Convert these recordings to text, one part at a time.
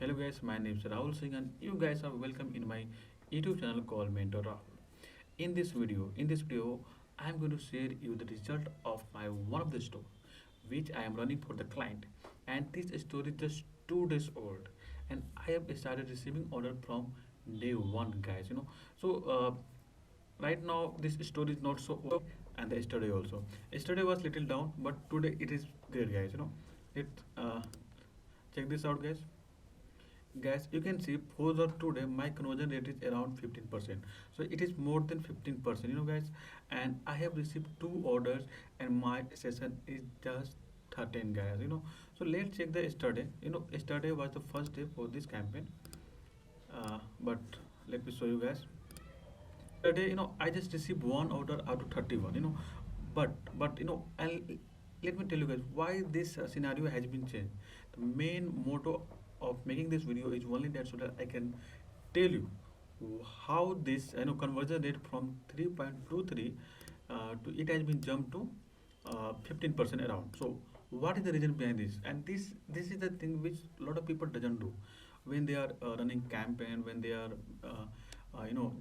Hello guys, my name is Rahul Singh and you guys are welcome in my YouTube channel called Mentor Rahul. In this video, I am going to share you the result of my one of the store which I am running for the client, and this store is just 2 days old and I have started receiving order from day one, guys. Right now this store is not so old, and the yesterday also. Yesterday was little down, but today it is great, guys. It check this out, guys. Guys, you can see for the today my conversion rate is around 15%, so it is more than 15%, guys. And I have received two orders and my session is just 13, guys. So let's check the yesterday. Yesterday was the first day for this campaign, but let me show you guys. Today, I just received one order out of 31, but I'll let me tell you guys why this scenario has been changed. The main motto of making this video is only that so that I can tell you how this conversion rate from 3.23 to it has been jumped to 15% around. So what is the reason behind this? And this is the thing which a lot of people doesn't do when they are running campaign, when they are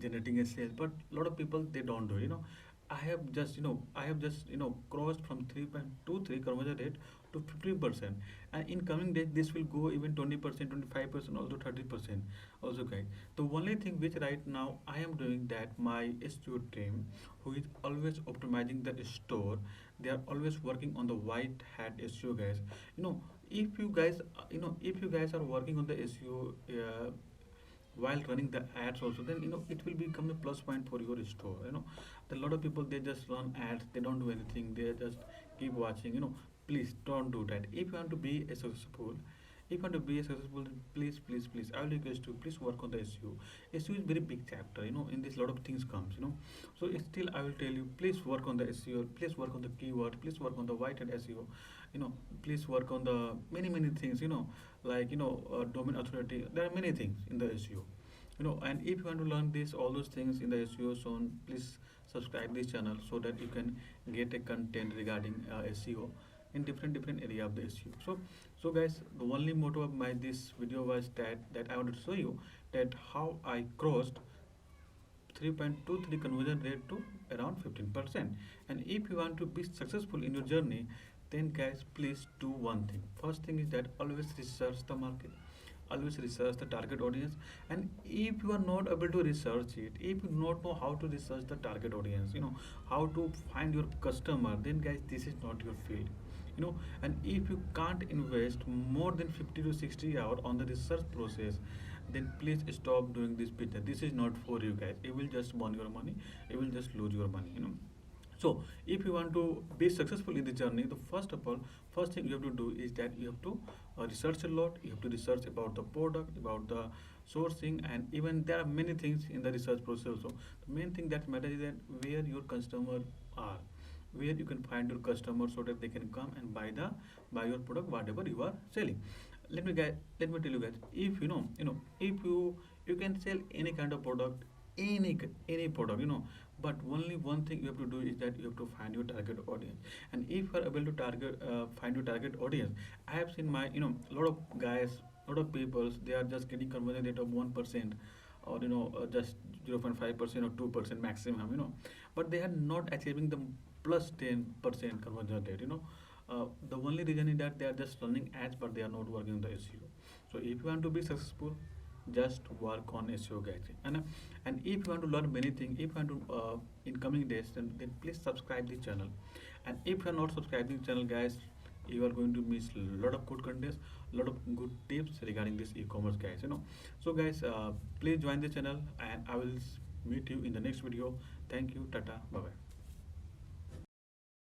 generating a sales. But a lot of people they don't do. I have just crossed from 3.23 conversion rate to 15%, and in coming days this will go even 20%, 25%, also 30% also, guys. The only thing which right now I am doing that my SEO team, who is always optimizing the store, they are always working on the white hat SEO, guys. If you guys if you guys are working on the SEO while running the ads also, then it will become a plus point for your store. A lot of people they just run ads, they don't do anything, they just keep watching. Please don't do that. If you want to be a successful, then please, I will request you, please work on the SEO. SEO is very big chapter. In this lot of things comes. So still I will tell you, please work on the SEO, please work on the keyword, please work on the white hat SEO. Please work on the many things. Like domain authority. There are many things in the SEO. And if you want to learn this all those things in the SEO, so please subscribe this channel so that you can get a content regarding SEO in different area of the SEO. So guys, the only motto of my this video was that I wanted to show you that how I crossed 3.23 conversion rate to around 15%. And if you want to be successful in your journey, then guys, please do one thing. First thing is that always research the market, always research the target audience. And if you are not able to research it, if you do not know how to research the target audience, how to find your customer, then guys, this is not your field. And if you can't invest more than 50 to 60 hours on the research process, then please stop doing this business. This is not for you, guys. You will just burn your money, you will just lose your money. So if you want to be successful in the journey, the first thing you have to do is that you have to research a lot. You have to research about the product, about the sourcing, and even there are many things in the research process also. The main thing that matters is that where your customer are, where you can find your customer so that they can come and buy your product whatever you are selling. Let me tell you guys, if if you can sell any kind of product, any product, but only one thing you have to do is that you have to find your target audience. And if you are able to find your target audience, I have seen my a lot of guys, a lot of people, they are just getting conversion rate of 1%, or just 0.5% or 2% maximum, but they are not achieving the plus 10% conversion rate. The only reason is that they are just running ads, but they are not working on the SEO. So if you want to be successful, just work on SEO, guys. And if you want to learn many things, if you want to in coming days, then please subscribe the channel. And if you are not subscribing channel, guys, you are going to miss a lot of good contents, a lot of good tips regarding this e-commerce, guys. So guys, please join the channel and I will meet you in the next video. Thank you, tata, bye bye.